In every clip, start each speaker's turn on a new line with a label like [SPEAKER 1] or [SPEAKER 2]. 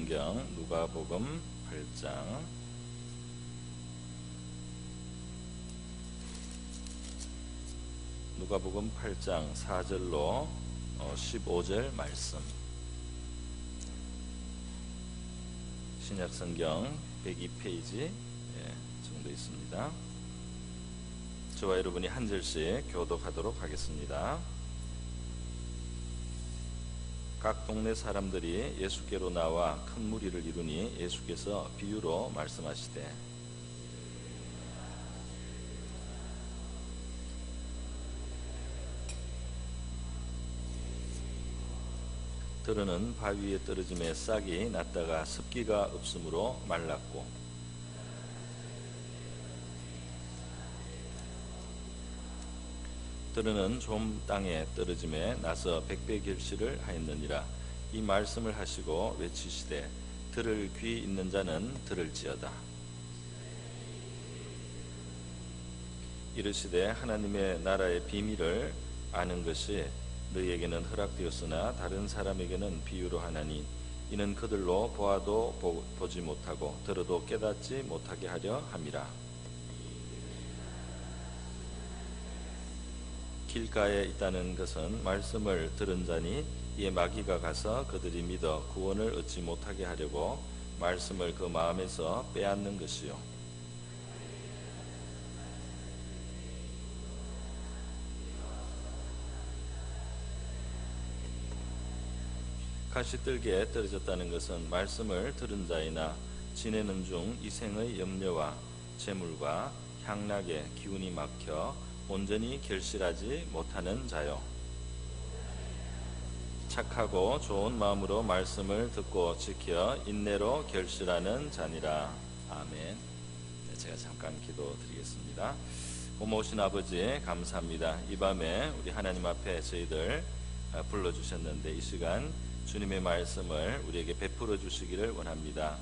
[SPEAKER 1] 성경 누가복음 8장 누가복음 8장 4절로 15절 말씀. 신약성경 102페이지 정도 있습니다. 저와 여러분이 한 절씩 교독하도록 하겠습니다. 각 동네 사람들이 예수께로 나와 큰 무리를 이루니 예수께서 비유로 말씀하시되 들은 바위에 떨어짐에 싹이 났다가 습기가 없으므로 말랐고 들은 좀 땅에 떨어짐에 나서 백배 결실을 하였느니라. 이 말씀을 하시고 외치시되 들을 귀 있는 자는 들을지어다. 이르시되 하나님의 나라의 비밀을 아는 것이 너희에게는 허락되었으나 다른 사람에게는 비유로 하나니 이는 그들로 보아도 보지 못하고 들어도 깨닫지 못하게 하려 함이라. 길가에 있다는 것은 말씀을 들은 자니 이에 마귀가 가서 그들이 믿어 구원을 얻지 못하게 하려고 말씀을 그 마음에서 빼앗는 것이요. 가시떨기에 떨어졌다는 것은 말씀을 들은 자이나 지내는 중 이 생의 염려와 재물과 향락의 기운이 막혀 온전히 결실하지 못하는 자요. 착하고 좋은 마음으로 말씀을 듣고 지켜 인내로 결실하는 자니라. 아멘. 제가 잠깐 기도드리겠습니다. 고마우신 아버지 감사합니다. 이 밤에 우리 하나님 앞에 저희들 불러주셨는데 이 시간 주님의 말씀을 우리에게 베풀어 주시기를 원합니다.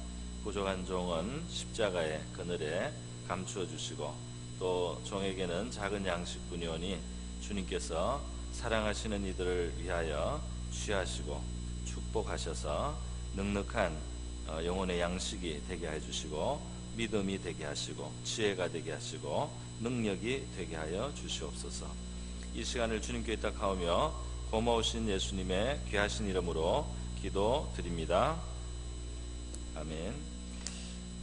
[SPEAKER 1] 부족한 종은 십자가의 그늘에 감추어 주시고 또 종에게는 작은 양식뿐이오니 주님께서 사랑하시는 이들을 위하여 취하시고 축복하셔서 넉넉한 영혼의 양식이 되게 해주시고 믿음이 되게 하시고 지혜가 되게 하시고 능력이 되게 하여 주시옵소서. 이 시간을 주님께 의탁하오며 고마우신 예수님의 귀하신 이름으로 기도드립니다. 아멘.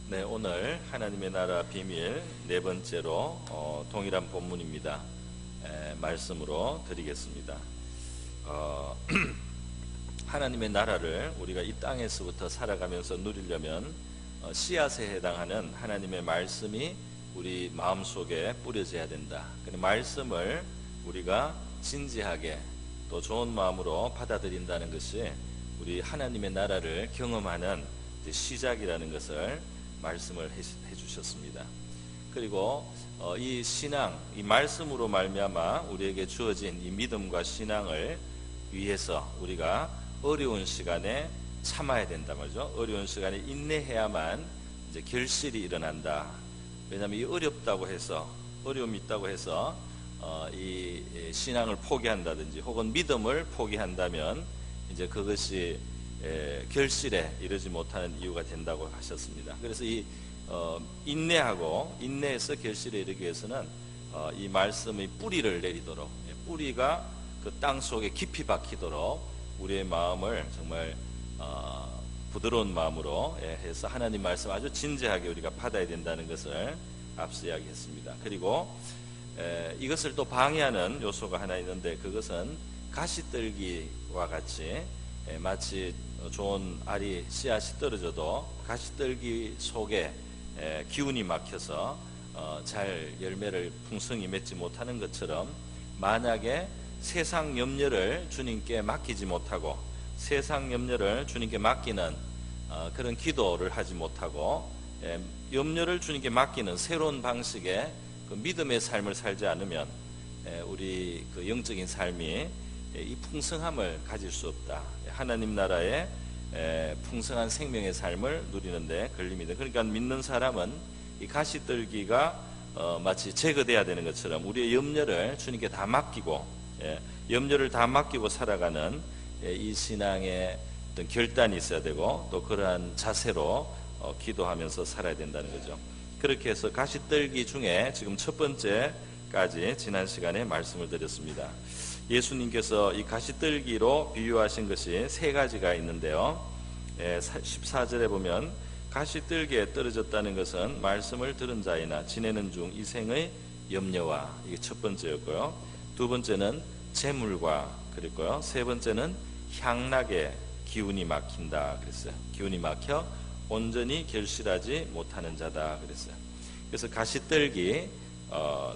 [SPEAKER 1] 네, 오늘 하나님의 나라 비밀 네 번째로 동일한 본문입니다. 말씀으로 드리겠습니다. 하나님의 나라를 우리가 이 땅에서부터 살아가면서 누리려면 씨앗에 해당하는 하나님의 말씀이 우리 마음속에 뿌려져야 된다. 그 말씀을 우리가 진지하게 또 좋은 마음으로 받아들인다는 것이 우리 하나님의 나라를 경험하는 시작이라는 것을 말씀을 해주셨습니다. 그리고 이 신앙, 이 말씀으로 말미암아 우리에게 주어진 이 믿음과 신앙을 위해서 우리가 어려운 시간에 참아야 된다 말이죠. 어려운 시간에 인내해야만 이제 결실이 일어난다. 왜냐하면 이 어렵다고 해서 어려움이 있다고 해서 이 신앙을 포기한다든지 혹은 믿음을 포기한다면 이제 그것이 결실에 이르지 못하는 이유가 된다고 하셨습니다. 그래서 이 인내해서 결실에 이르기 위해서는 이 말씀의 뿌리를 내리도록 뿌리가 그 땅 속에 깊이 박히도록 우리의 마음을 정말 부드러운 마음으로 해서 하나님 말씀 아주 진지하게 우리가 받아야 된다는 것을 앞서 이야기했습니다. 그리고 이것을 또 방해하는 요소가 하나 있는데 그것은 가시떨기와 같이 마치 좋은 알이 씨앗이 떨어져도 가시떨기 속에 기운이 막혀서 잘 열매를 풍성히 맺지 못하는 것처럼 만약에 세상 염려를 주님께 맡기지 못하고 세상 염려를 주님께 맡기는 그런 기도를 하지 못하고 염려를 주님께 맡기는 새로운 방식의 그 믿음의 삶을 살지 않으면 우리 그 영적인 삶이 이 풍성함을 가질 수 없다. 하나님 나라의 풍성한 생명의 삶을 누리는데 걸립니다. 그러니까 믿는 사람은 이 가시떨기가 마치 제거돼야 되는 것처럼 우리의 염려를 주님께 다 맡기고 염려를 다 맡기고 살아가는 이 신앙의 어떤 결단이 있어야 되고 또 그러한 자세로 기도하면서 살아야 된다는 거죠. 그렇게 해서 가시떨기 중에 지금 첫 번째까지 지난 시간에 말씀을 드렸습니다. 예수님께서 이 가시떨기로 비유하신 것이 세 가지가 있는데요. 14절에 보면 가시떨기에 떨어졌다는 것은 말씀을 들은 자이나 지내는 중 이생의 염려와, 이게 첫 번째였고요. 두 번째는 재물과 그랬고요. 세 번째는 향락에 기운이 막힌다 그랬어요. 기운이 막혀 온전히 결실하지 못하는 자다 그랬어요. 그래서 가시떨기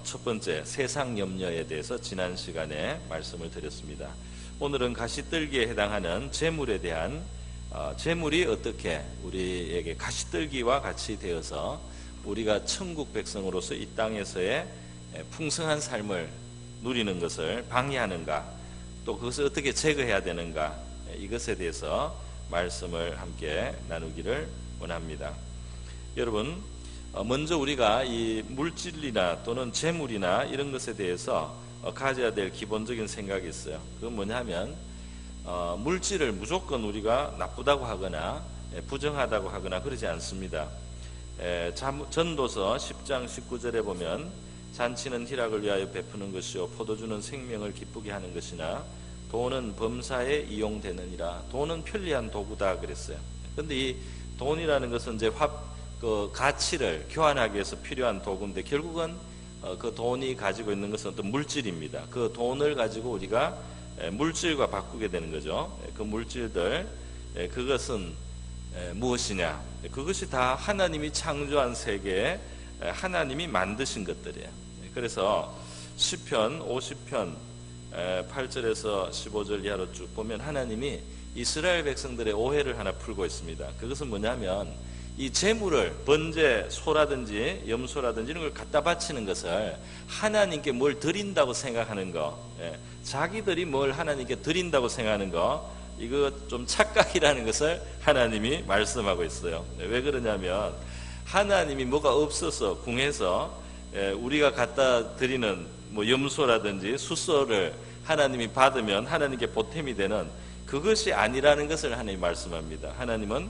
[SPEAKER 1] 첫 번째 세상 염려에 대해서 지난 시간에 말씀을 드렸습니다. 오늘은 가시떨기에 해당하는 재물에 대한 재물이 어떻게 우리에게 가시떨기와 같이 되어서 우리가 천국 백성으로서 이 땅에서의 풍성한 삶을 누리는 것을 방해하는가, 또 그것을 어떻게 제거해야 되는가, 이것에 대해서 말씀을 함께 나누기를 원합니다. 여러분, 먼저 우리가 이 물질이나 또는 재물이나 이런 것에 대해서 가져야 될 기본적인 생각이 있어요. 그건 뭐냐면 물질을 무조건 우리가 나쁘다고 하거나 부정하다고 하거나 그러지 않습니다. 전도서 10장 19절에 보면 잔치는 희락을 위하여 베푸는 것이요 포도주는 생명을 기쁘게 하는 것이나 돈은 범사에 이용되느니라. 돈은 편리한 도구다 그랬어요. 그런데 이 돈이라는 것은 이제 그 가치를 교환하기 위해서 필요한 도구인데 결국은 그 돈이 가지고 있는 것은 어떤 물질입니다. 그 돈을 가지고 우리가 물질과 바꾸게 되는 거죠. 그 물질들, 그것은 무엇이냐? 그것이 다 하나님이 창조한 세계에 하나님이 만드신 것들이에요. 그래서 시편 50편 8절에서 15절 이하로 쭉 보면 하나님이 이스라엘 백성들의 오해를 하나 풀고 있습니다. 그것은 뭐냐면 이 재물을 번제, 소라든지 염소라든지 이런 걸 갖다 바치는 것을 하나님께 뭘 드린다고 생각하는 거, 자기들이 뭘 하나님께 드린다고 생각하는 거, 이거 좀 착각이라는 것을 하나님이 말씀하고 있어요. 왜 그러냐면 하나님이 뭐가 없어서 궁해서 우리가 갖다 드리는 뭐 염소라든지 수소를 하나님이 받으면 하나님께 보탬이 되는 그것이 아니라는 것을 하나님이 말씀합니다. 하나님은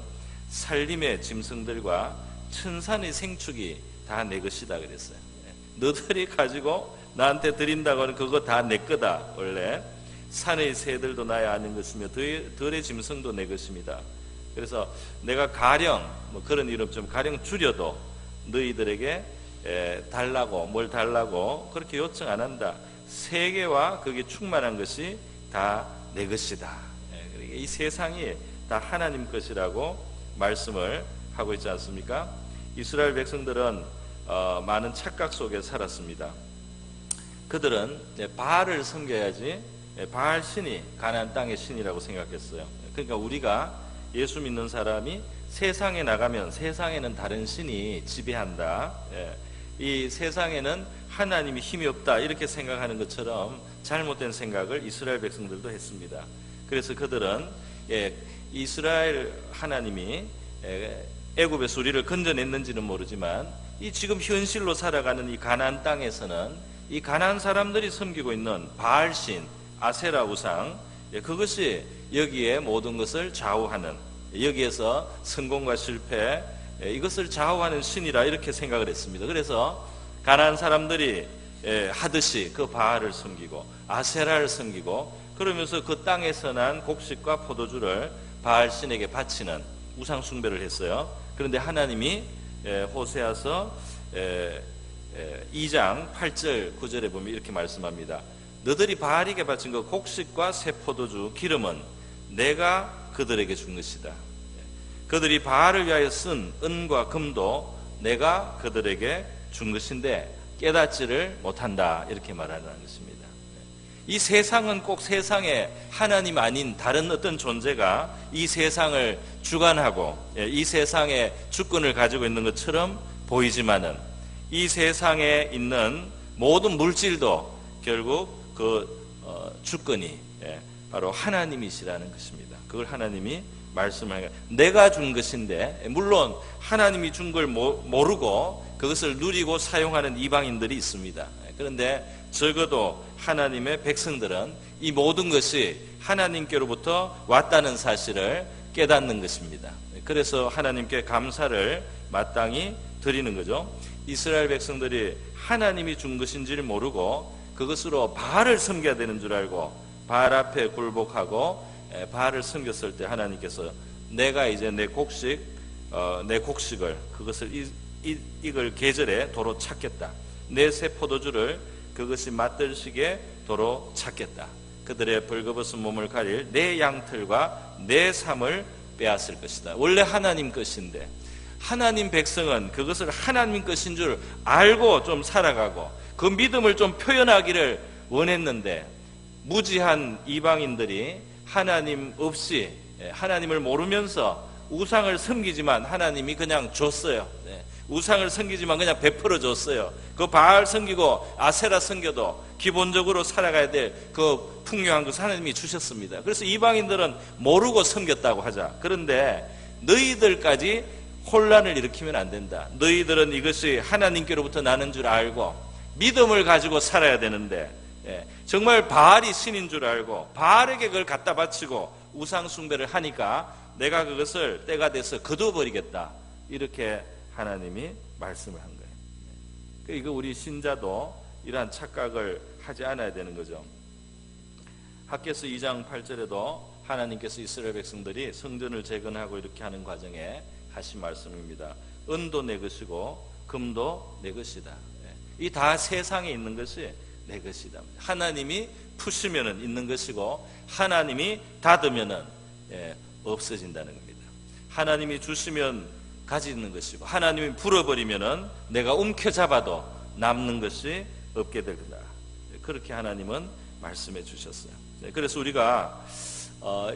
[SPEAKER 1] 살림의 짐승들과 천산의 생축이 다 내 것이다 그랬어요. 너들이 가지고 나한테 드린다고 하는 그거 다 내 거다. 원래 산의 새들도 나의 아는 것이며 들의 짐승도 내 것입니다. 그래서 내가 가령 뭐 그런 이름 좀 가령 줄여도 너희들에게 달라고 뭘 달라고 그렇게 요청 안 한다. 세계와 그게 충만한 것이 다 내 것이다. 이 세상이 다 하나님 것이라고 말씀을 하고 있지 않습니까? 이스라엘 백성들은 많은 착각 속에 살았습니다. 그들은 바알을 섬겨야지 바알 신이 가나안 땅의 신이라고 생각했어요. 그러니까 우리가 예수 믿는 사람이 세상에 나가면 세상에는 다른 신이 지배한다. 이 세상에는 하나님이 힘이 없다 이렇게 생각하는 것처럼 잘못된 생각을 이스라엘 백성들도 했습니다. 그래서 그들은 이스라엘 하나님이 애굽에서 우리를 건져냈는지는 모르지만 이 지금 현실로 살아가는 이 가나안 땅에서는 이 가나안 사람들이 섬기고 있는 바알신, 아세라 우상, 그것이 여기에 모든 것을 좌우하는, 여기에서 성공과 실패, 이것을 좌우하는 신이라 이렇게 생각을 했습니다. 그래서 가나안 사람들이 하듯이 그 바알을 섬기고 아세라를 섬기고 그러면서 그 땅에서 난 곡식과 포도주를 바알 신에게 바치는 우상 숭배를 했어요. 그런데 하나님이 호세아서 2장 8절 9절에 보면 이렇게 말씀합니다. 너들이 바알에게 바친 그 곡식과 새 포도주 기름은 내가 그들에게 준 것이다. 그들이 바알을 위하여 쓴 은과 금도 내가 그들에게 준 것인데 깨닫지를 못한다. 이렇게 말하는 것입니다. 이 세상은 꼭 세상에 하나님 아닌 다른 어떤 존재가 이 세상을 주관하고 이 세상의 주권을 가지고 있는 것처럼 보이지만은 이 세상에 있는 모든 물질도 결국 그 주권이 바로 하나님이시라는 것입니다. 그걸 하나님이 말씀하니까 내가 준 것인데, 물론 하나님이 준 걸 모르고 그것을 누리고 사용하는 이방인들이 있습니다. 그런데 적어도 하나님의 백성들은 이 모든 것이 하나님께로부터 왔다는 사실을 깨닫는 것입니다. 그래서 하나님께 감사를 마땅히 드리는 거죠. 이스라엘 백성들이 하나님이 준 것인지를 모르고 그것으로 바알을 섬겨야 되는 줄 알고 바알 앞에 굴복하고 바알을 섬겼을 때 하나님께서 내가 이제 내 곡식을 그것을 이걸 계절에 도로 찾겠다. 내 새 포도주를 그것이 맛들시게 도로 찾겠다. 그들의 벌거벗은 몸을 가릴 내 양털과 내 삶을 빼앗을 것이다. 원래 하나님 것인데 하나님 백성은 그것을 하나님 것인 줄 알고 좀 살아가고 그 믿음을 좀 표현하기를 원했는데 무지한 이방인들이 하나님 없이 하나님을 모르면서 우상을 섬기지만 하나님이 그냥 줬어요. 우상을 섬기지만 그냥 베풀어 줬어요. 그 바알 섬기고 아세라 섬겨도 기본적으로 살아가야 될 그 풍요한 것을 하나님이 주셨습니다. 그래서 이방인들은 모르고 섬겼다고 하자. 그런데 너희들까지 혼란을 일으키면 안 된다. 너희들은 이것이 하나님께로부터 나는 줄 알고 믿음을 가지고 살아야 되는데 정말 바알이 신인 줄 알고 바알에게 그걸 갖다 바치고 우상 숭배를 하니까 내가 그것을 때가 돼서 거둬버리겠다. 이렇게 하나님이 말씀을 한 거예요. 이거 우리 신자도 이러한 착각을 하지 않아야 되는 거죠. 학개서 2장 8절에도 하나님께서 이스라엘 백성들이 성전을 재건하고 이렇게 하는 과정에 하신 말씀입니다. 은도 내 것이고 금도 내 것이다. 이 다 세상에 있는 것이 내 것이다. 하나님이 푸시면은 있는 것이고 하나님이 닫으면은 없어진다는 겁니다. 하나님이 주시면 가지는 것이고 하나님이 불어버리면은 내가 움켜잡아도 남는 것이 없게 될 거다. 그렇게 하나님은 말씀해 주셨어요. 그래서 우리가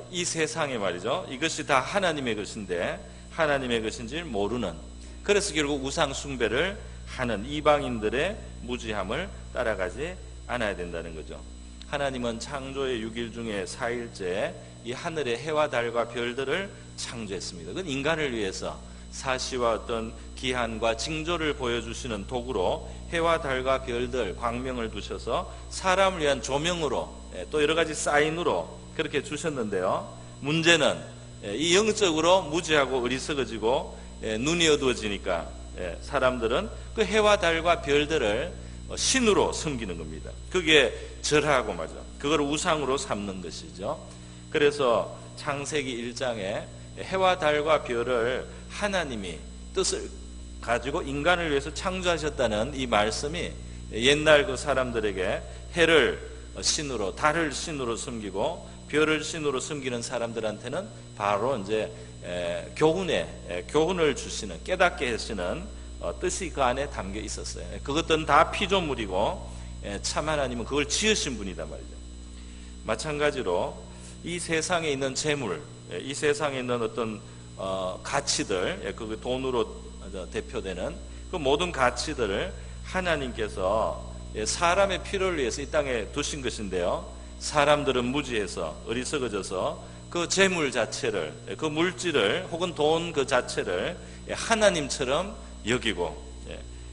[SPEAKER 1] 이 세상에 말이죠, 이것이 다 하나님의 것인데 하나님의 것인지 모르는, 그래서 결국 우상 숭배를 하는 이방인들의 무지함을 따라가지 않아야 된다는 거죠. 하나님은 창조의 6일 중에 4일째 이 하늘의 해와 달과 별들을 창조했습니다. 그건 인간을 위해서 사시와 어떤 기한과 징조를 보여주시는 도구로 해와 달과 별들, 광명을 두셔서 사람을 위한 조명으로 또 여러 가지 사인으로 그렇게 주셨는데요. 문제는 이 영적으로 무지하고 어리석어지고 눈이 어두워지니까 사람들은 그 해와 달과 별들을 신으로 섬기는 겁니다. 그게 절하고 말이죠. 그걸 우상으로 삼는 것이죠. 그래서 창세기 1장에 해와 달과 별을 하나님이 뜻을 가지고 인간을 위해서 창조하셨다는 이 말씀이 옛날 그 사람들에게 해를 신으로, 달을 신으로 섬기고 별을 신으로 섬기는 사람들한테는 바로 이제 교훈을 주시는, 깨닫게 하시는 뜻이 그 안에 담겨 있었어요. 그것들은 다 피조물이고 참 하나님은 그걸 지으신 분이다 말이죠. 마찬가지로 이 세상에 있는 재물, 이 세상에 있는 어떤 가치들, 그 돈으로 대표되는 그 모든 가치들을 하나님께서 사람의 필요를 위해서 이 땅에 두신 것인데요. 사람들은 무지해서 어리석어져서 그 재물 자체를, 그 물질을 혹은 돈 그 자체를 하나님처럼 여기고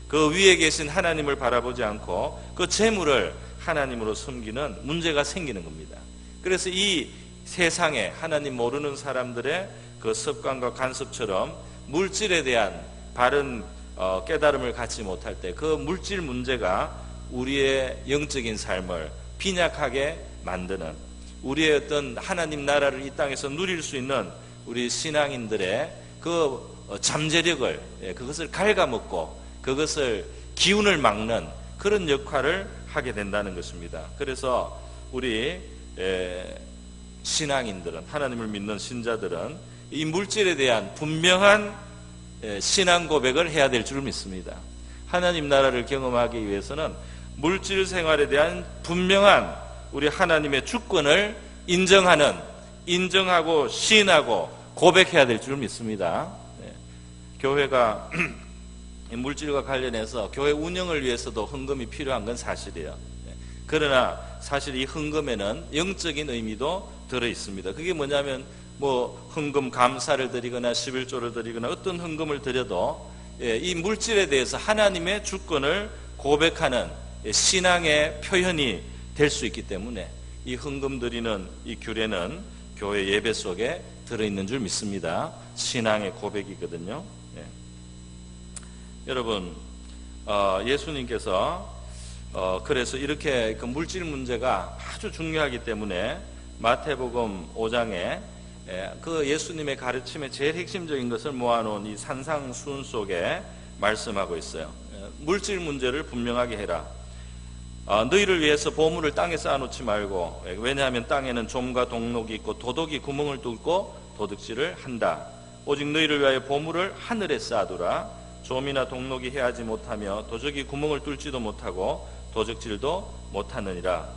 [SPEAKER 1] 그 위에 계신 하나님을 바라보지 않고 그 재물을 하나님으로 섬기는 문제가 생기는 겁니다. 그래서 이 세상에 하나님 모르는 사람들의 그 습관과 간섭처럼 물질에 대한 바른 깨달음을 갖지 못할 때 그 물질 문제가 우리의 영적인 삶을 빈약하게 만드는, 우리의 어떤 하나님 나라를 이 땅에서 누릴 수 있는 우리 신앙인들의 그 잠재력을, 그것을 갉아먹고 그것을 기운을 막는 그런 역할을 하게 된다는 것입니다. 그래서 우리 신앙인들은, 하나님을 믿는 신자들은 이 물질에 대한 분명한 신앙 고백을 해야 될 줄 믿습니다. 하나님 나라를 경험하기 위해서는 물질 생활에 대한 분명한 우리 하나님의 주권을 인정하고 시인하고 고백해야 될 줄 믿습니다. 교회가 물질과 관련해서 교회 운영을 위해서도 헌금이 필요한 건 사실이에요. 그러나 사실 이 헌금에는 영적인 의미도 들어 있습니다. 그게 뭐냐면 헌금 감사를 드리거나 11조를 드리거나 어떤 헌금을 드려도 이 물질에 대해서 하나님의 주권을 고백하는 신앙의 표현이 될 수 있기 때문에 이 헌금 드리는 이 규례는 교회 예배 속에 들어있는 줄 믿습니다. 신앙의 고백이거든요. 예. 여러분, 예수님께서 그래서 이렇게 그 물질 문제가 아주 중요하기 때문에 마태복음 5장에 그 예수님의 가르침의 제일 핵심적인 것을 모아놓은 이 산상수훈 속에 말씀하고 있어요. 물질 문제를 분명하게 해라. 너희를 위해서 보물을 땅에 쌓아놓지 말고, 왜냐하면 땅에는 좀과 동록이 있고 도둑이 구멍을 뚫고 도둑질을 한다. 오직 너희를 위하여 보물을 하늘에 쌓아두라. 좀이나 동록이 해하지 못하며 도적이 구멍을 뚫지도 못하고 도적질도 못하느니라.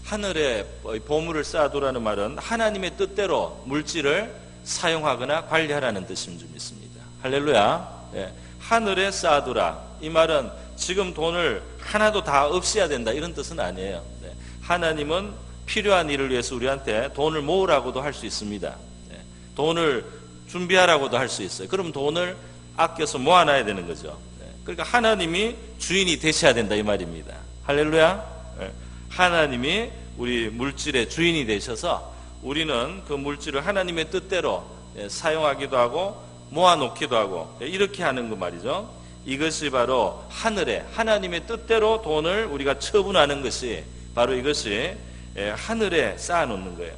[SPEAKER 1] 하늘에 보물을 쌓아두라는 말은 하나님의 뜻대로 물질을 사용하거나 관리하라는 뜻인 줄 믿습니다. 할렐루야. 예. 하늘에 쌓아두라. 이 말은 지금 돈을 하나도 다 없애야 된다 이런 뜻은 아니에요. 네. 하나님은 필요한 일을 위해서 우리한테 돈을 모으라고도 할 수 있습니다. 네. 돈을 준비하라고도 할 수 있어요. 그럼 돈을 아껴서 모아놔야 되는 거죠. 네. 그러니까 하나님이 주인이 되셔야 된다 이 말입니다. 할렐루야. 네. 하나님이 우리 물질의 주인이 되셔서 우리는 그 물질을 하나님의 뜻대로 사용하기도 하고 모아놓기도 하고 이렇게 하는 거 말이죠. 이것이 바로 하늘에 하나님의 뜻대로 돈을 우리가 처분하는 것이 바로 이것이 하늘에 쌓아놓는 거예요.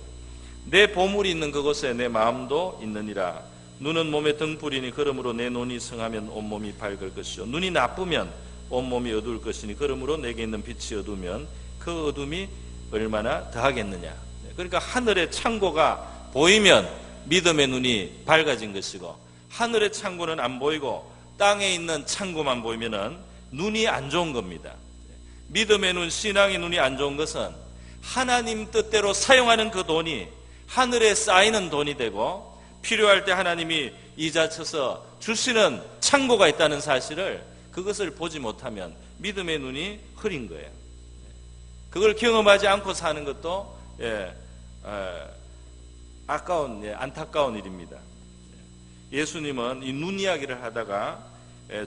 [SPEAKER 1] 내 보물이 있는 그곳에 내 마음도 있느니라. 눈은 몸의 등불이니 그러므로 내 눈이 성하면 온몸이 밝을 것이요 눈이 나쁘면 온몸이 어두울 것이니 그러므로 내게 있는 빛이 어두우면 그 어둠이 얼마나 더하겠느냐. 그러니까 하늘의 창고가 보이면 믿음의 눈이 밝아진 것이고, 하늘의 창고는 안 보이고 땅에 있는 창고만 보이면은 눈이 안 좋은 겁니다. 믿음의 눈, 신앙의 눈이 안 좋은 것은 하나님 뜻대로 사용하는 그 돈이 하늘에 쌓이는 돈이 되고, 필요할 때 하나님이 이자 쳐서 주시는 창고가 있다는 사실을, 그것을 보지 못하면 믿음의 눈이 흐린 거예요. 그걸 경험하지 않고 사는 것도 안타까운 일입니다. 예수님은 이 눈 이야기를 하다가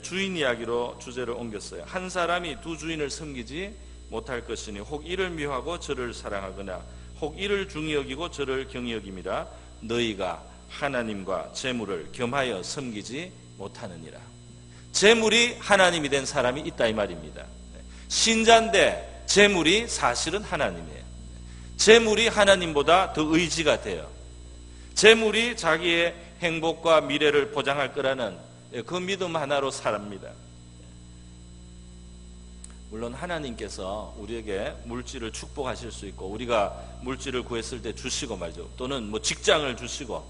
[SPEAKER 1] 주인 이야기로 주제를 옮겼어요. 한 사람이 두 주인을 섬기지 못할 것이니 혹 이를 미워하고 저를 사랑하거나 혹 이를 중히 여기고 저를 경히 여김이라. 너희가 하나님과 재물을 겸하여 섬기지 못하느니라. 재물이 하나님이 된 사람이 있다 이 말입니다. 신자인데 재물이 사실은 하나님이에요. 재물이 하나님보다 더 의지가 돼요. 재물이 자기의 행복과 미래를 보장할 거라는 그 믿음 하나로 삽니다. 물론 하나님께서 우리에게 물질을 축복하실 수 있고, 우리가 물질을 구했을 때 주시고 말이죠. 또는 뭐 직장을 주시고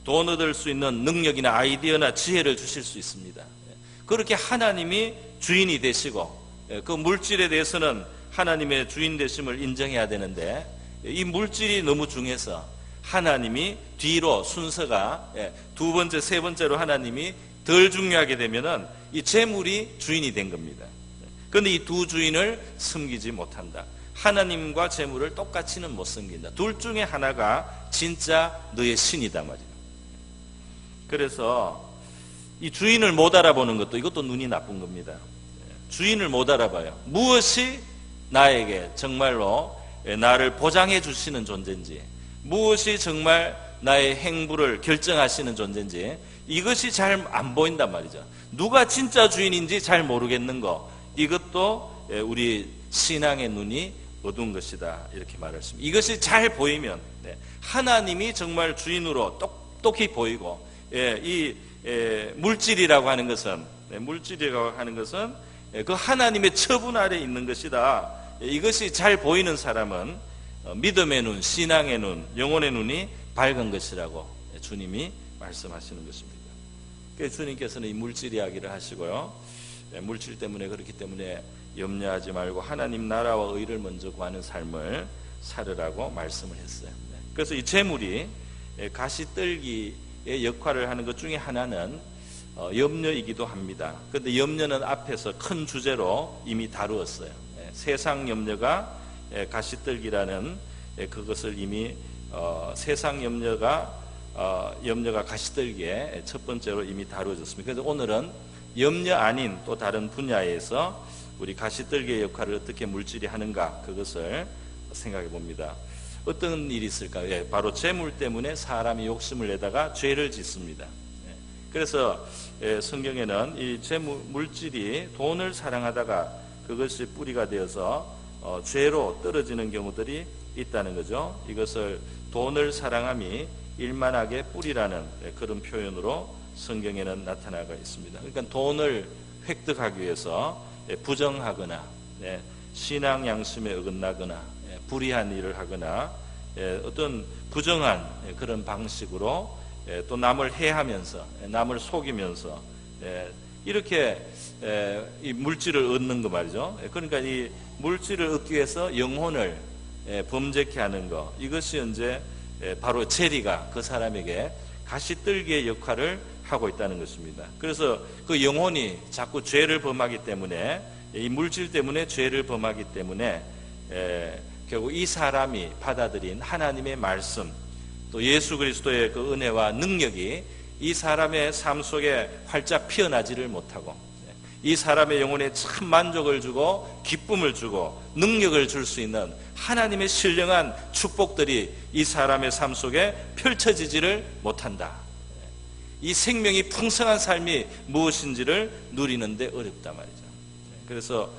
[SPEAKER 1] 돈 얻을 수 있는 능력이나 아이디어나 지혜를 주실 수 있습니다. 그렇게 하나님이 주인이 되시고 그 물질에 대해서는 하나님의 주인 되심을 인정해야 되는데, 이 물질이 너무 중요해서 하나님이 뒤로 순서가 두 번째, 세 번째로 하나님이 덜 중요하게 되면은 이 재물이 주인이 된 겁니다. 그런데 이 두 주인을 섬기지 못한다. 하나님과 재물을 똑같이는 못 섬긴다. 둘 중에 하나가 진짜 너의 신이다 말이에요. 그래서 이 주인을 못 알아보는 것도, 이것도 눈이 나쁜 겁니다. 주인을 못 알아봐요. 무엇이 나에게 정말로 나를 보장해 주시는 존재인지, 무엇이 정말 나의 행보를 결정하시는 존재인지, 이것이 잘 안 보인단 말이죠. 누가 진짜 주인인지 잘 모르겠는 거, 이것도 우리 신앙의 눈이 어두운 것이다 이렇게 말했습니다. 이것이 잘 보이면 하나님이 정말 주인으로 똑똑히 보이고, 이 물질이라고 하는 것은 그 하나님의 처분 아래 있는 것이다. 이것이 잘 보이는 사람은 믿음의 눈, 신앙의 눈, 영혼의 눈이 밝은 것이라고 주님이 말씀하시는 것입니다. 그래서 주님께서는 이 물질 이야기를 하시고요, 물질 때문에, 그렇기 때문에 염려하지 말고 하나님 나라와 의를 먼저 구하는 삶을 살으라고 말씀을 했어요. 그래서 이 재물이 가시떨기의 역할을 하는 것 중에 하나는 염려이기도 합니다. 그런데 염려는 앞에서 큰 주제로 이미 다루었어요. 세상 염려가 가시떨기라는 그것을 이미 세상 염려가 가시떨기에 첫 번째로 이미 다루어졌습니다. 그래서 오늘은 염려 아닌 또 다른 분야에서 우리 가시떨기의 역할을 어떻게 물질이 하는가, 그것을 생각해 봅니다. 어떤 일이 있을까요? 예, 바로 재물 때문에 사람이 욕심을 내다가 죄를 짓습니다. 예, 그래서 성경에는 이 재물, 물질이 돈을 사랑하다가 그것이 뿌리가 되어서 죄로 떨어지는 경우들이 있다는 거죠. 이것을 돈을 사랑함이 일만하게 뿌리라는 그런 표현으로 성경에는 나타나가 있습니다. 그러니까 돈을 획득하기 위해서 부정하거나 신앙 양심에 어긋나거나 불의한 일을 하거나 어떤 부정한 그런 방식으로 또 남을 해하면서 남을 속이면서 이렇게 이 물질을 얻는 거 말이죠. 그러니까 이 물질을 얻기 위해서 영혼을 범죄케 하는 거, 이것이 이제 바로 재리가 그 사람에게 가시떨기의 역할을 하고 있다는 것입니다. 그래서 그 영혼이 자꾸 죄를 범하기 때문에, 이 물질 때문에 죄를 범하기 때문에 결국 이 사람이 받아들인 하나님의 말씀, 또 예수 그리스도의 그 은혜와 능력이 이 사람의 삶 속에 활짝 피어나지를 못하고, 이 사람의 영혼에 참 만족을 주고 기쁨을 주고 능력을 줄 수 있는 하나님의 신령한 축복들이 이 사람의 삶 속에 펼쳐지지를 못한다. 이 생명이 풍성한 삶이 무엇인지를 누리는데 어렵다 말이죠. 그래서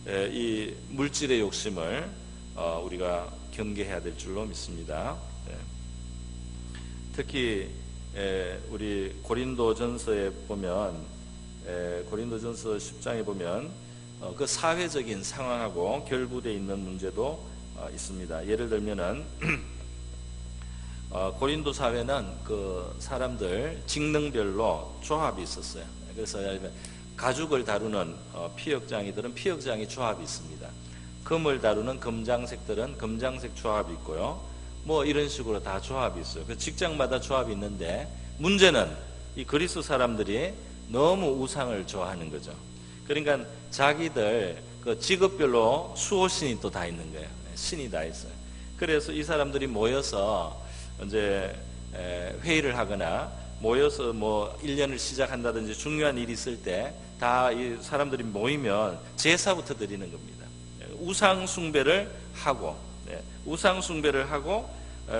[SPEAKER 1] 이 물질의 욕심을 우리가 경계해야 될 줄로 믿습니다. 특히 우리 고린도전서에 보면, 고린도전서 10장에 보면 그 사회적인 상황하고 결부되어 있는 문제도 있습니다. 예를 들면은 고린도 사회는 그 사람들 직능별로 조합이 있었어요. 그래서 가죽을 다루는 피역장이들은 피역장이 조합이 있습니다. 금을 다루는 금장색들은 금장색 조합이 있고요. 뭐 이런 식으로 다 조합이 있어요. 그 직장마다 조합이 있는데, 문제는 이 그리스 사람들이 너무 우상을 좋아하는 거죠. 그러니까 자기들 그 직업별로 수호신이 또 다 있는 거예요. 신이 다 있어요. 그래서 이 사람들이 모여서 이제 회의를 하거나 모여서 뭐 1년을 시작한다든지 중요한 일이 있을 때 다 이 사람들이 모이면 제사부터 드리는 겁니다. 우상 숭배를 하고, 우상 숭배를 하고,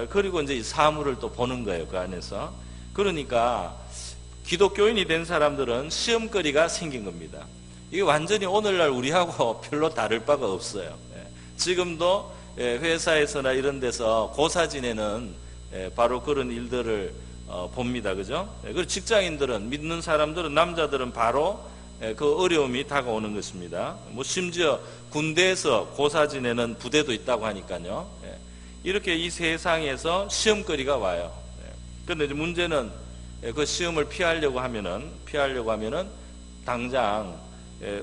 [SPEAKER 1] 그리고 이제 사물을 또 보는 거예요, 그 안에서. 그러니까 기독교인이 된 사람들은 시험거리가 생긴 겁니다. 이게 완전히 오늘날 우리하고 별로 다를 바가 없어요. 지금도 회사에서나 이런 데서 고사 지내는 바로 그런 일들을 봅니다. 그죠? 그리고 직장인들은, 믿는 사람들은, 남자들은 바로 그 어려움이 다가오는 것입니다. 뭐 심지어 군대에서 고사 지내는 부대도 있다고 하니까요. 이렇게 이 세상에서 시험거리가 와요. 그런데 이제 문제는 그 시험을 피하려고 하면은 당장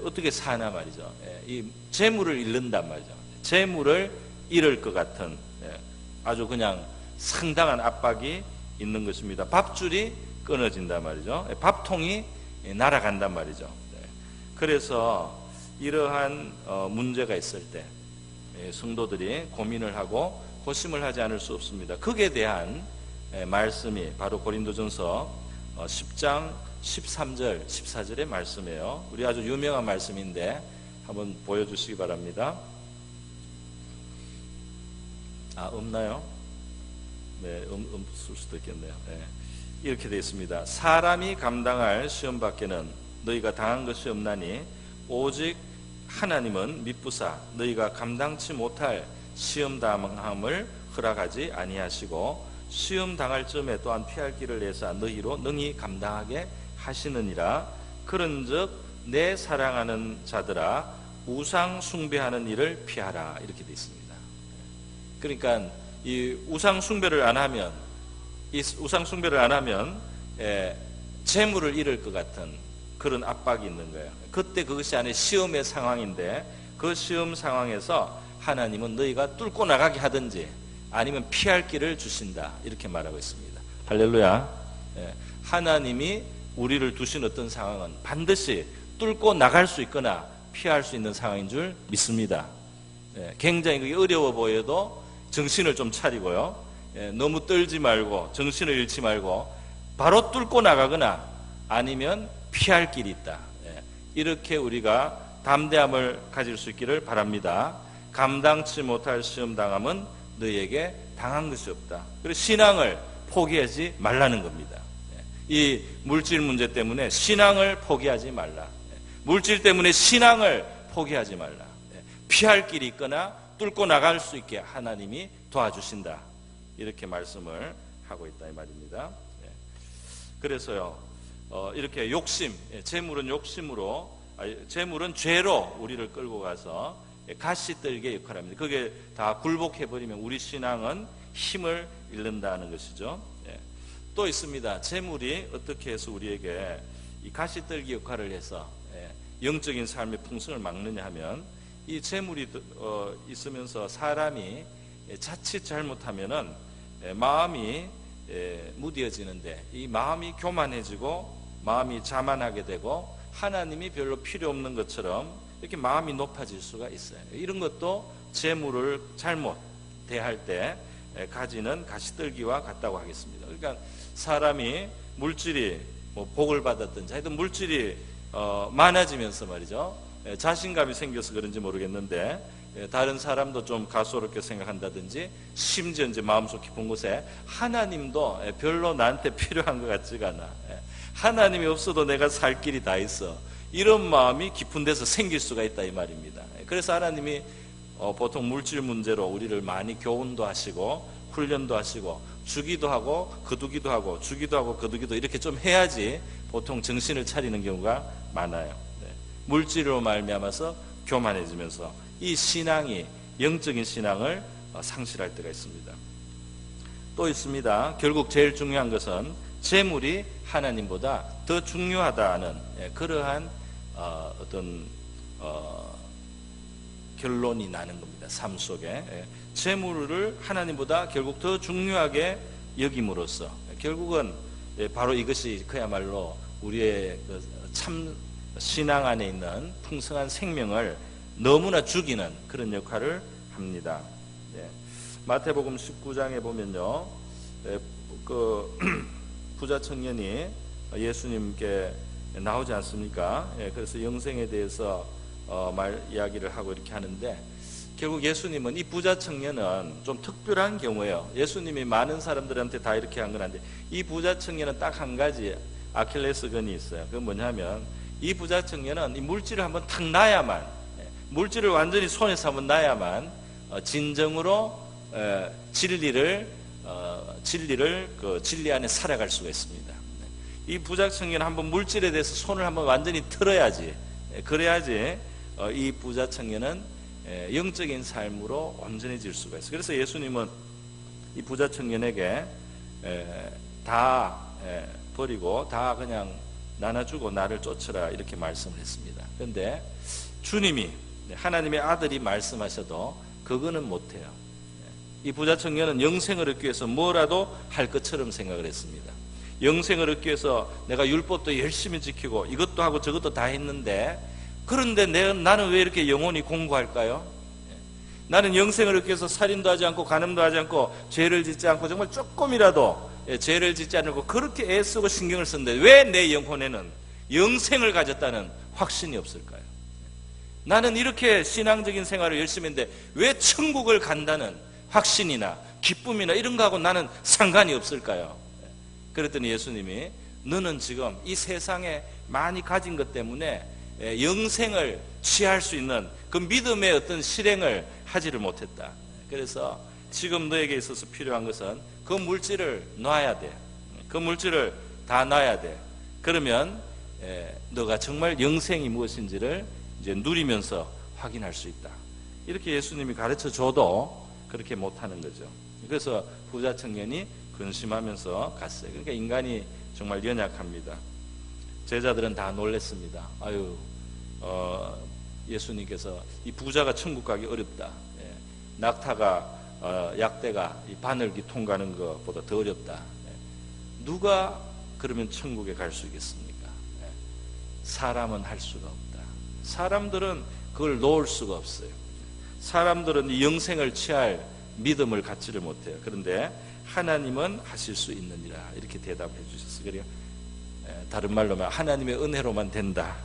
[SPEAKER 1] 어떻게 사나 말이죠. 이 재물을 잃는단 말이죠. 재물을 잃을 것 같은 아주 그냥 상당한 압박이 있는 것입니다. 밥줄이 끊어진단 말이죠. 밥통이 날아간단 말이죠. 그래서 이러한 문제가 있을 때 성도들이 고민을 하고 고심을 하지 않을 수 없습니다. 거기에 대한 말씀이 바로 고린도전서 10장 13절 14절의 말씀이에요. 우리 아주 유명한 말씀인데 한번 보여주시기 바랍니다. 없나요? 네, 없을 수도 있겠네요. 이렇게 되어 있습니다. 사람이 감당할 시험 밖에는 너희가 당한 것이 없나니 오직 하나님은 미쁘사 너희가 감당치 못할 시험 당함을 허락하지 아니하시고 시험 당할 쯤에 또한 피할 길을 내사 너희로 능히 감당하게 하시느니라. 그런즉 내 사랑하는 자들아 우상 숭배하는 일을 피하라. 이렇게 되어 있습니다. 그러니까 이 우상 숭배를 안 하면 재물을 잃을 것 같은 그런 압박이 있는 거예요. 그때 그것이 아니라 시험의 상황인데, 그 시험 상황에서 하나님은 너희가 뚫고 나가게 하든지 아니면 피할 길을 주신다. 이렇게 말하고 있습니다. 할렐루야. 하나님이 우리를 두신 어떤 상황은 반드시 뚫고 나갈 수 있거나 피할 수 있는 상황인 줄 믿습니다. 굉장히 그게 어려워 보여도 정신을 좀 차리고요. 너무 떨지 말고 정신을 잃지 말고 바로 뚫고 나가거나 아니면 피할 길이 있다. 이렇게 우리가 담대함을 가질 수 있기를 바랍니다. 감당치 못할 시험 당함은 너에게 당한 것이 없다. 그래서 신앙을 포기하지 말라는 겁니다. 이 물질 문제 때문에 신앙을 포기하지 말라. 물질 때문에 신앙을 포기하지 말라. 피할 길이 있거나 뚫고 나갈 수 있게 하나님이 도와주신다. 이렇게 말씀을 하고 있다 이 말입니다. 그래서요, 이렇게 욕심, 재물은 욕심으로, 재물은 죄로 우리를 끌고 가서 가시떨기의 역할을 합니다. 그게 다 굴복해버리면 우리 신앙은 힘을 잃는다는 것이죠. 또 있습니다. 재물이 어떻게 해서 우리에게 이 가시떨기 역할을 해서 영적인 삶의 풍성을 막느냐 하면, 이 재물이 있으면서 사람이 자칫 잘못하면은 마음이 무뎌지는데, 이 마음이 교만해지고 마음이 자만하게 되고 하나님이 별로 필요 없는 것처럼 이렇게 마음이 높아질 수가 있어요. 이런 것도 재물을 잘못 대할 때 가지는 가시떨기와 같다고 하겠습니다. 그러니까 사람이 물질이 뭐 복을 받았든지 하여튼 물질이 많아지면서 말이죠, 자신감이 생겨서 그런지 모르겠는데 다른 사람도 좀 가소롭게 생각한다든지, 심지어 이제 마음속 깊은 곳에 하나님도 별로 나한테 필요한 것 같지가 않아, 하나님이 없어도 내가 살 길이 다 있어, 이런 마음이 깊은 데서 생길 수가 있다 이 말입니다. 그래서 하나님이 보통 물질 문제로 우리를 많이 교훈도 하시고 훈련도 하시고 주기도 하고 거두기도 하고 주기도 하고 거두기도 이렇게 좀 해야지 보통 정신을 차리는 경우가 많아요. 물질로 말미암아서 교만해지면서 이 신앙이, 영적인 신앙을 상실할 때가 있습니다. 또 있습니다. 결국 제일 중요한 것은 재물이 하나님보다 더 중요하다는 그러한 어떤 결론이 나는 겁니다. 삶 속에 재물을 하나님보다 결국 더 중요하게 여김으로써 결국은 바로 이것이 그야말로 우리의 참 신앙 안에 있는 풍성한 생명을 너무나 죽이는 그런 역할을 합니다. 마태복음 19장에 보면요, 그 부자 청년이 예수님께 나오지 않습니까? 그래서 영생에 대해서 이야기를 하고 이렇게 하는데, 결국 예수님은, 이 부자 청년은 좀 특별한 경우예요. 예수님이 많은 사람들한테 다 이렇게 한 건 아닌데, 이 부자 청년은 딱 한 가지 아킬레스건이 있어요. 그건 뭐냐면, 이 부자 청년은 이 물질을 한번 탁 놔야만, 물질을 완전히 손에서 한번 놔야만 진정으로 진리를 그 진리 안에 살아갈 수가 있습니다. 이 부자 청년은 한번 물질에 대해서 손을 한번 완전히 틀어야지, 그래야지 이 부자 청년은 영적인 삶으로 온전해질 수가 있어요. 그래서 예수님은 이 부자 청년에게 다 버리고 다 그냥 나눠주고 나를 쫓으라 이렇게 말씀을 했습니다. 그런데 주님이, 하나님의 아들이 말씀하셔도 그거는 못해요. 이 부자 청년은 영생을 얻기 위해서 뭐라도 할 것처럼 생각을 했습니다. 영생을 얻기 위해서 내가 율법도 열심히 지키고 이것도 하고 저것도 다 했는데, 그런데 나는 왜 이렇게 영원히 공고할까요? 나는 영생을 얻기 위해서 살인도 하지 않고 간음도 하지 않고 죄를 짓지 않고 정말 조금이라도 죄를 짓지 않고 그렇게 애쓰고 신경을 쓰는데 왜 내 영혼에는 영생을 가졌다는 확신이 없을까요? 나는 이렇게 신앙적인 생활을 열심히 했는데 왜 천국을 간다는 확신이나 기쁨이나 이런 거하고 나는 상관이 없을까요? 그랬더니 예수님이, 너는 지금 이 세상에 많이 가진 것 때문에 영생을 취할 수 있는 그 믿음의 어떤 실행을 하지를 못했다. 그래서 지금 너에게 있어서 필요한 것은 그 물질을 놔야 돼. 그 물질을 다 놔야 돼. 그러면 너가 정말 영생이 무엇인지를 이제 누리면서 확인할 수 있다. 이렇게 예수님이 가르쳐 줘도 그렇게 못하는 거죠. 그래서 부자 청년이 근심하면서 갔어요. 그러니까 인간이 정말 연약합니다. 제자들은 다 놀랬습니다. 아유, 예수님께서 이 부자가 천국 가기 어렵다. 낙타가 약대가 이 바늘기 통과하는 것보다 더 어렵다. 누가 그러면 천국에 갈 수 있겠습니까? 사람은 할 수가 없다. 사람들은 그걸 놓을 수가 없어요. 사람들은 이 영생을 취할 믿음을 갖지를 못해요. 그런데 하나님은 하실 수 있느니라 이렇게 대답해 주셨어요. 그래요. 다른 말로 하면 하나님의 은혜로만 된다,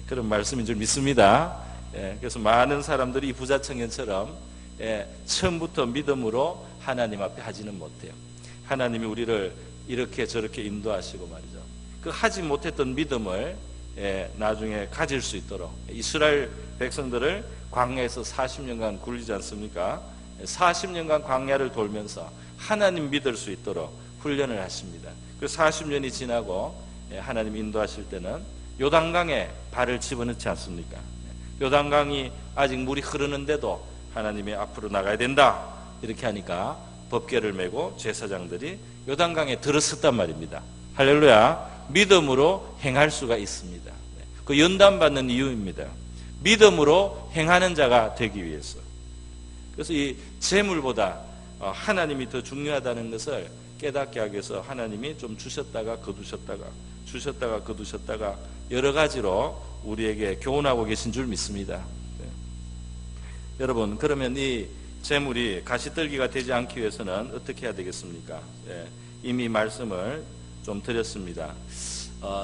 [SPEAKER 1] 그런 말씀인 줄 믿습니다. 그래서 많은 사람들이 이 부자 청년처럼 처음부터 믿음으로 하나님 앞에 하지는 못해요. 하나님이 우리를 이렇게 저렇게 인도하시고 말이죠. 그 하지 못했던 믿음을 나중에 가질 수 있도록 이스라엘 백성들을 광야에서 40년간 굴리지 않습니까? 40년간 광야를 돌면서 하나님 믿을 수 있도록 훈련을 하십니다. 그 40년이 지나고 하나님 인도하실 때는 요단강에 발을 집어넣지 않습니까? 요단강이 아직 물이 흐르는데도 하나님이 앞으로 나가야 된다 이렇게 하니까 법궤를 메고 제사장들이 요단강에 들어섰단 말입니다. 할렐루야. 믿음으로 행할 수가 있습니다. 그 연단받는 이유입니다. 믿음으로 행하는 자가 되기 위해서. 그래서 이 재물보다 하나님이 더 중요하다는 것을 깨닫게 하기 위해서 하나님이 좀 주셨다가 거두셨다가 여러 가지로 우리에게 교훈하고 계신 줄 믿습니다. 여러분, 그러면 이 재물이 가시떨기가 되지 않기 위해서는 어떻게 해야 되겠습니까? 이미 말씀을 좀 드렸습니다.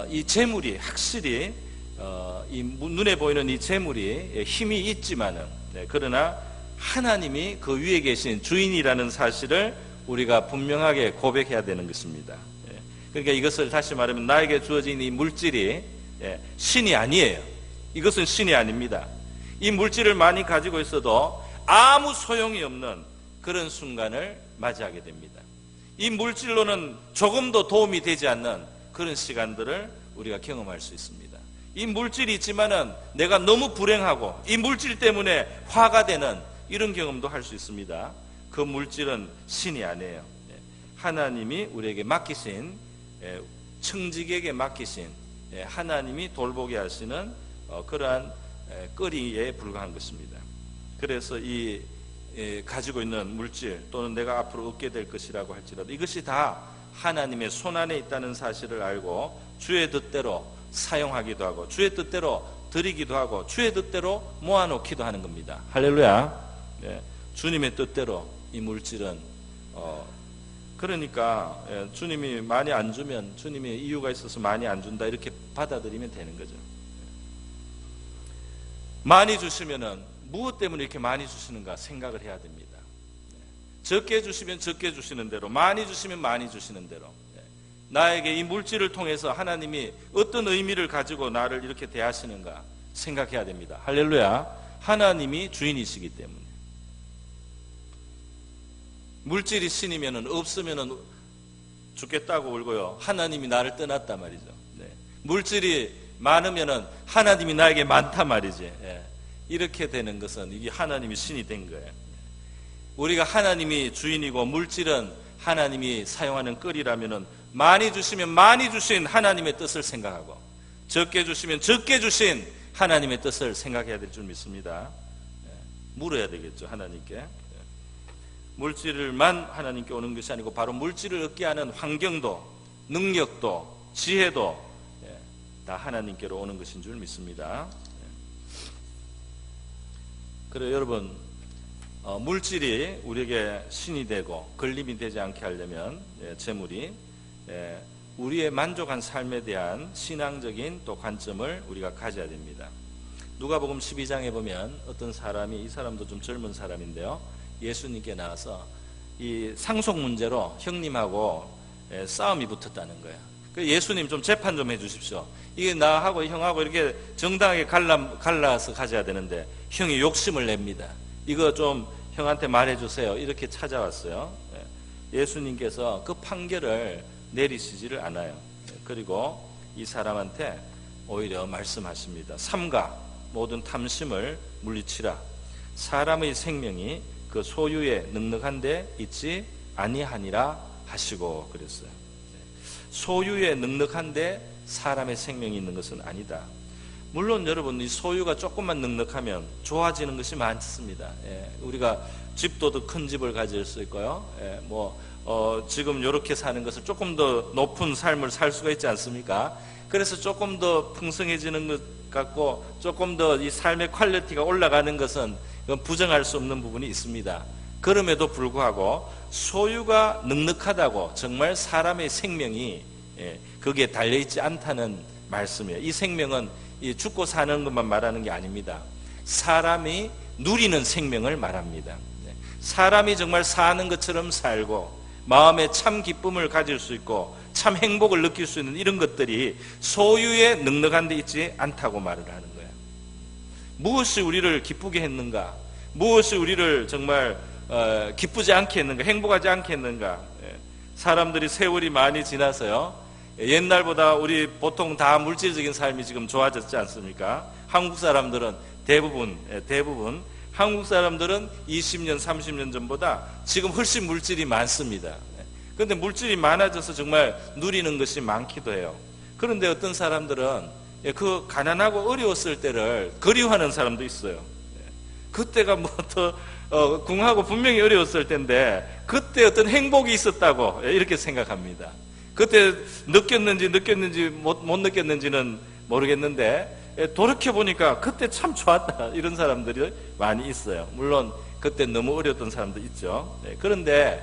[SPEAKER 1] 이 재물이 확실히 이 눈에 보이는 이 재물이 힘이 있지만은 그러나 하나님이 그 위에 계신 주인이라는 사실을 우리가 분명하게 고백해야 되는 것입니다. 그러니까 이것을 다시 말하면 나에게 주어진 이 물질이 신이 아니에요. 이것은 신이 아닙니다. 이 물질을 많이 가지고 있어도 아무 소용이 없는 그런 순간을 맞이하게 됩니다. 이 물질로는 조금도 도움이 되지 않는 그런 시간들을 우리가 경험할 수 있습니다. 이 물질이 있지만은 내가 너무 불행하고 이 물질 때문에 화가 되는 이런 경험도 할 수 있습니다. 그 물질은 신이 아니에요. 하나님이 우리에게 맡기신, 청직에게 맡기신 하나님이 돌보게 하시는 그러한 거리에 불과한 것입니다. 그래서 이 가지고 있는 물질 또는 내가 앞으로 얻게 될 것이라고 할지라도 이것이 다 하나님의 손안에 있다는 사실을 알고 주의 뜻대로 사용하기도 하고 주의 뜻대로 드리기도 하고 주의 뜻대로 모아놓기도 하는 겁니다. 할렐루야. 주님의 뜻대로 이 물질은 그러니까 주님이 많이 안 주면 주님이 이유가 있어서 많이 안 준다 이렇게 받아들이면 되는 거죠. 많이 주시면은 무엇 때문에 이렇게 많이 주시는가 생각을 해야 됩니다. 적게 주시면 적게 주시는 대로, 많이 주시면 많이 주시는 대로, 나에게 이 물질을 통해서 하나님이 어떤 의미를 가지고 나를 이렇게 대하시는가 생각해야 됩니다. 할렐루야. 하나님이 주인이시기 때문에. 물질이 신이면은 없으면은 죽겠다고 울고요. 하나님이 나를 떠났단 말이죠. 물질이 많으면은 하나님이 나에게 많단 말이지. 이렇게 되는 것은 이게 하나님이 신이 된 거예요. 우리가 하나님이 주인이고 물질은 하나님이 사용하는 끌이라면은 많이 주시면 많이 주신 하나님의 뜻을 생각하고 적게 주시면 적게 주신 하나님의 뜻을 생각해야 될 줄 믿습니다. 물어야 되겠죠, 하나님께. 물질만 하나님께 오는 것이 아니고 바로 물질을 얻게 하는 환경도 능력도 지혜도 다 하나님께로 오는 것인 줄 믿습니다. 그래 여러분, 물질이 우리에게 신이 되고 걸림이 되지 않게 하려면 재물이 우리의 만족한 삶에 대한 신앙적인 또 관점을 우리가 가져야 됩니다. 누가복음 12장에 보면 어떤 사람이, 이 사람도 좀 젊은 사람인데요, 예수님께 나와서 이 상속 문제로 형님하고 싸움이 붙었다는 거예요. 예수님 좀 재판 좀 해주십시오. 이게 나하고 형하고 이렇게 정당하게 갈라서 가져야 되는데 형이 욕심을 냅니다. 이거 좀 형한테 말해주세요. 이렇게 찾아왔어요. 예수님께서 그 판결을 내리시지를 않아요. 그리고 이 사람한테 오히려 말씀하십니다. 삼가 모든 탐심을 물리치라. 사람의 생명이 그 소유에 넉넉한 데 있지 아니하니라 하시고 그랬어요. 소유에 넉넉한 데 사람의 생명이 있는 것은 아니다. 물론 여러분, 이 소유가 조금만 넉넉하면 좋아지는 것이 많습니다. 우리가 집도 더 큰 집을 가질 수 있고요. 지금 이렇게 사는 것을 조금 더 높은 삶을 살 수가 있지 않습니까? 그래서 조금 더 풍성해지는 것 같고 조금 더 이 삶의 퀄리티가 올라가는 것은 부정할 수 없는 부분이 있습니다. 그럼에도 불구하고 소유가 넉넉하다고 정말 사람의 생명이 거기에 달려있지 않다는 말씀이에요. 이 생명은 죽고 사는 것만 말하는 게 아닙니다. 사람이 누리는 생명을 말합니다. 사람이 정말 사는 것처럼 살고 마음에 참 기쁨을 가질 수 있고 참 행복을 느낄 수 있는 이런 것들이 소유에 넉넉한 데 있지 않다고 말을 하는 거예요. 무엇이 우리를 기쁘게 했는가? 무엇이 우리를 정말 기쁘지 않게 했는가? 행복하지 않게 했는가? 사람들이 세월이 많이 지나서요, 옛날보다 우리 보통 다 물질적인 삶이 지금 좋아졌지 않습니까? 한국 사람들은 대부분 한국 사람들은 20년, 30년 전보다 지금 훨씬 물질이 많습니다. 그런데 물질이 많아져서 정말 누리는 것이 많기도 해요. 그런데 어떤 사람들은 그 가난하고 어려웠을 때를 그리워하는 사람도 있어요. 그때가 뭐 더 궁하고 분명히 어려웠을 텐데 그때 어떤 행복이 있었다고 이렇게 생각합니다. 그때 느꼈는지 못 느꼈는지는 모르겠는데 돌이켜보니까 그때 참 좋았다 이런 사람들이 많이 있어요. 물론 그때 너무 어려웠던 사람도 있죠. 그런데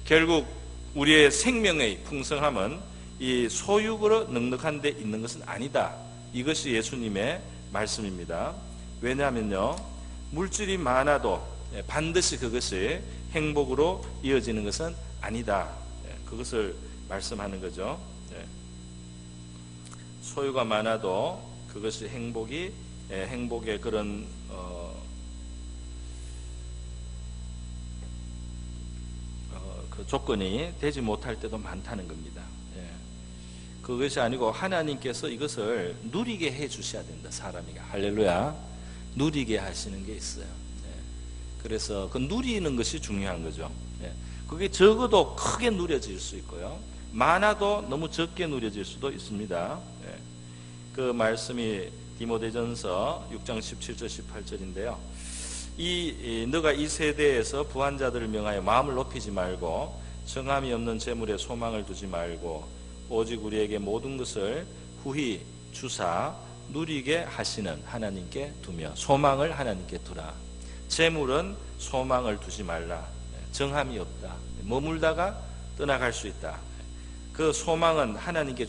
[SPEAKER 1] 결국 우리의 생명의 풍성함은 이 소유로 넉넉한 데 있는 것은 아니다. 이것이 예수님의 말씀입니다. 왜냐하면요, 물질이 많아도 반드시 그것이 행복으로 이어지는 것은 아니다. 그것을 말씀하는 거죠. 소유가 많아도 그것이 행복의 그런 그 조건이 되지 못할 때도 많다는 겁니다. 그것이 아니고 하나님께서 이것을 누리게 해 주셔야 된다. 사람에게. 할렐루야. 누리게 하시는 게 있어요. 그래서 그 누리는 것이 중요한 거죠. 그게 적어도 크게 누려질 수 있고요, 많아도 너무 적게 누려질 수도 있습니다. 그 말씀이 디모데전서 6장 17절 18절인데요. 너가 이 세대에서 부한 자들을 명하여 마음을 높이지 말고 정함이 없는 재물에 소망을 두지 말고 오직 우리에게 모든 것을 후히 주사 누리게 하시는 하나님께 두며 소망을 하나님께 두라. 재물은 소망을 두지 말라. 정함이 없다. 머물다가 떠나갈 수 있다. 그 소망은 하나님께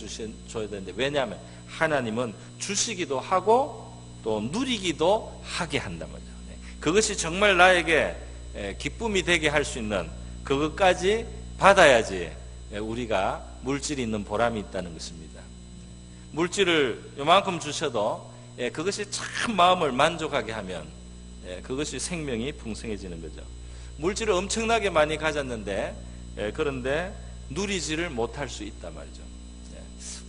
[SPEAKER 1] 줘야 되는데, 왜냐하면 하나님은 주시기도 하고 또 누리기도 하게 한단 말이죠. 그것이 정말 나에게 기쁨이 되게 할 수 있는 그것까지 받아야지 우리가 물질이 있는 보람이 있다는 것입니다. 물질을 요만큼 주셔도 그것이 참 마음을 만족하게 하면 그것이 생명이 풍성해지는 거죠. 물질을 엄청나게 많이 가졌는데 그런데 누리지를 못할 수 있단 말이죠.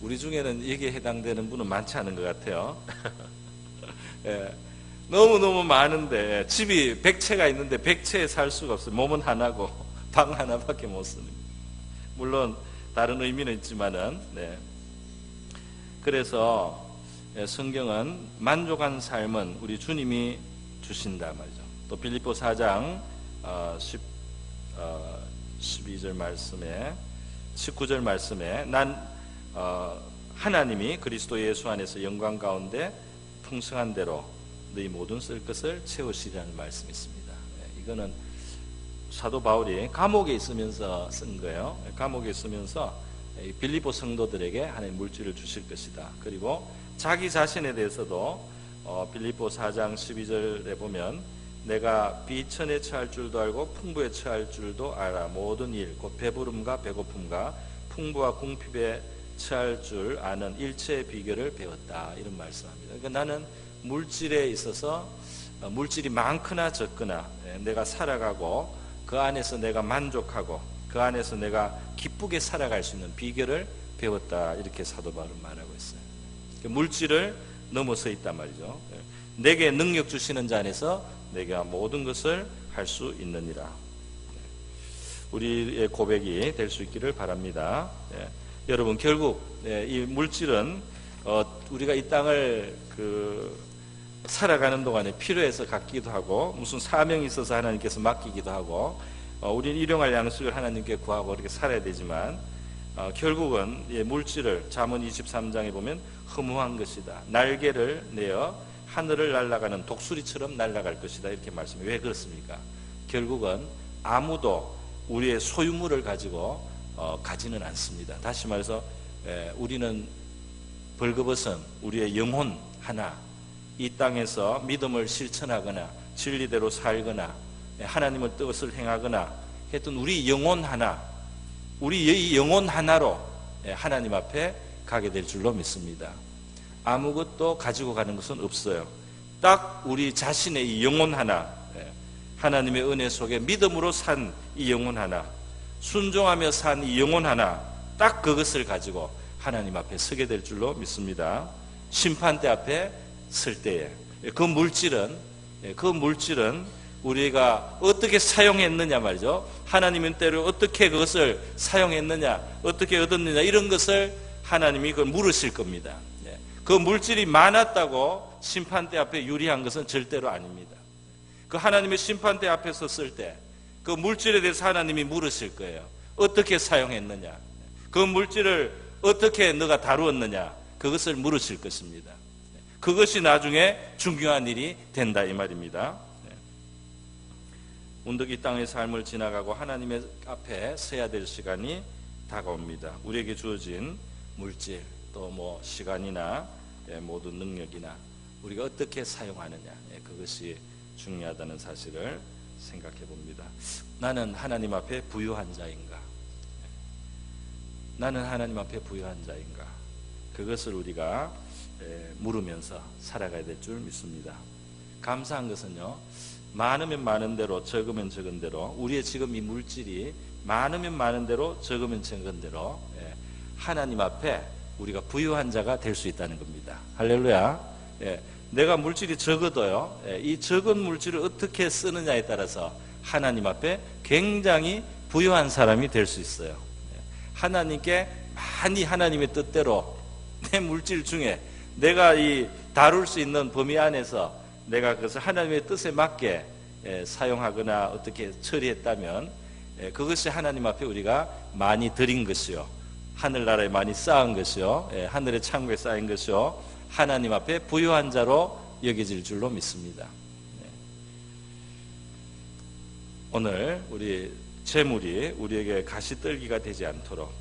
[SPEAKER 1] 우리 중에는 여기에 해당되는 분은 많지 않은 것 같아요. 너무너무 많은데 집이 100채가 있는데 100채에 살 수가 없어요. 몸은 하나고 방 하나밖에 못 씁니다. 물론 다른 의미는 있지만은 그래서 성경은 만족한 삶은 우리 주님이 주신다 말이죠. 또 빌립보 4장 12절 말씀에 19절 말씀에 난 하나님이 그리스도 예수 안에서 영광 가운데 풍성한 대로 너희 모든 쓸 것을 채우시리라는 말씀이 있습니다. 이거는 사도 바울이 감옥에 있으면서 쓴 거예요. 감옥에 있으면서 빌립보 성도들에게 하나님 물질을 주실 것이다. 그리고 자기 자신에 대해서도 빌립보 4장 12절에 보면 내가 비천에 처할 줄도 알고 풍부에 처할 줄도 알아. 모든 일 곧 배부름과 배고픔과 풍부와 궁핍에 처할 줄 아는 일체의 비결을 배웠다. 이런 말씀합니다. 그러니까 나는 물질에 있어서 물질이 많거나 적거나 내가 살아가고 그 안에서 내가 만족하고 그 안에서 내가 기쁘게 살아갈 수 있는 비결을 배웠다. 이렇게 사도 바울은 말하고 있어요. 물질을 넘어서 있단 말이죠. 내게 능력 주시는 자 안에서 내가 모든 것을 할 수 있느니라. 우리의 고백이 될 수 있기를 바랍니다. 여러분, 결국 이 물질은 우리가 이 땅을 살아가는 동안에 필요해서 갖기도 하고 무슨 사명이 있어서 하나님께서 맡기기도 하고 우리는 일용할 양식을 하나님께 구하고 이렇게 살아야 되지만 결국은 물질을 잠언 23장에 보면 허무한 것이다. 날개를 내어 하늘을 날아가는 독수리처럼 날아갈 것이다. 이렇게 말씀해요. 왜 그렇습니까? 결국은 아무도 우리의 소유물을 가지고 가지는 않습니다. 다시 말해서 우리는 벌거벗은 우리의 영혼 하나, 이 땅에서 믿음을 실천하거나 진리대로 살거나 하나님의 뜻을 행하거나 했던 우리 영혼 하나, 우리 영혼 하나로 하나님 앞에 가게 될 줄로 믿습니다. 아무것도 가지고 가는 것은 없어요. 딱 우리 자신의 이 영혼 하나, 하나님의 은혜 속에 믿음으로 산 이 영혼 하나, 순종하며 산 이 영혼 하나, 딱 그것을 가지고 하나님 앞에 서게 될 줄로 믿습니다. 심판대 앞에 설 때에 그 물질은 우리가 어떻게 사용했느냐 말이죠. 하나님의 때로 어떻게 그것을 사용했느냐, 어떻게 얻었느냐, 이런 것을 하나님이 그걸 물으실 겁니다. 그 물질이 많았다고 심판대 앞에 유리한 것은 절대로 아닙니다. 그 하나님의 심판대 앞에 섰을 때 그 물질에 대해서 하나님이 물으실 거예요. 어떻게 사용했느냐, 그 물질을 어떻게 너가 다루었느냐, 그것을 물으실 것입니다. 그것이 나중에 중요한 일이 된다 이 말입니다. 운덕이 땅의 삶을 지나가고 하나님의 앞에 서야 될 시간이 다가옵니다. 우리에게 주어진 물질, 또 뭐 시간이나 모든 능력이나 우리가 어떻게 사용하느냐, 그것이 중요하다는 사실을 생각해 봅니다. 나는 하나님 앞에 부유한 자인가? 나는 하나님 앞에 부유한 자인가? 그것을 우리가 물으면서 살아가야 될 줄 믿습니다. 감사한 것은요, 많으면 많은 대로, 적으면 적은 대로, 우리의 지금 이 물질이 많으면 많은 대로, 적으면 적은 대로 하나님 앞에 우리가 부유한 자가 될 수 있다는 겁니다. 할렐루야. 내가 물질이 적어도요, 이 적은 물질을 어떻게 쓰느냐에 따라서 하나님 앞에 굉장히 부유한 사람이 될 수 있어요. 하나님께 많이 하나님의 뜻대로 내 물질 중에 내가 이 다룰 수 있는 범위 안에서 내가 그것을 하나님의 뜻에 맞게 사용하거나 어떻게 처리했다면 그것이 하나님 앞에 우리가 많이 드린 것이요, 하늘나라에 많이 쌓은 것이요, 하늘의 창고에 쌓인 것이요, 하나님 앞에 부유한 자로 여겨질 줄로 믿습니다. 오늘 우리 재물이 우리에게 가시떨기가 되지 않도록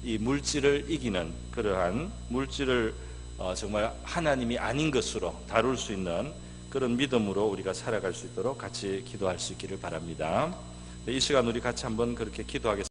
[SPEAKER 1] 이 물질을 이기는 그러한 물질을 정말 하나님이 아닌 것으로 다룰 수 있는 그런 믿음으로 우리가 살아갈 수 있도록 같이 기도할 수 있기를 바랍니다. 이 시간 우리 같이 한번 그렇게 기도하겠습니다.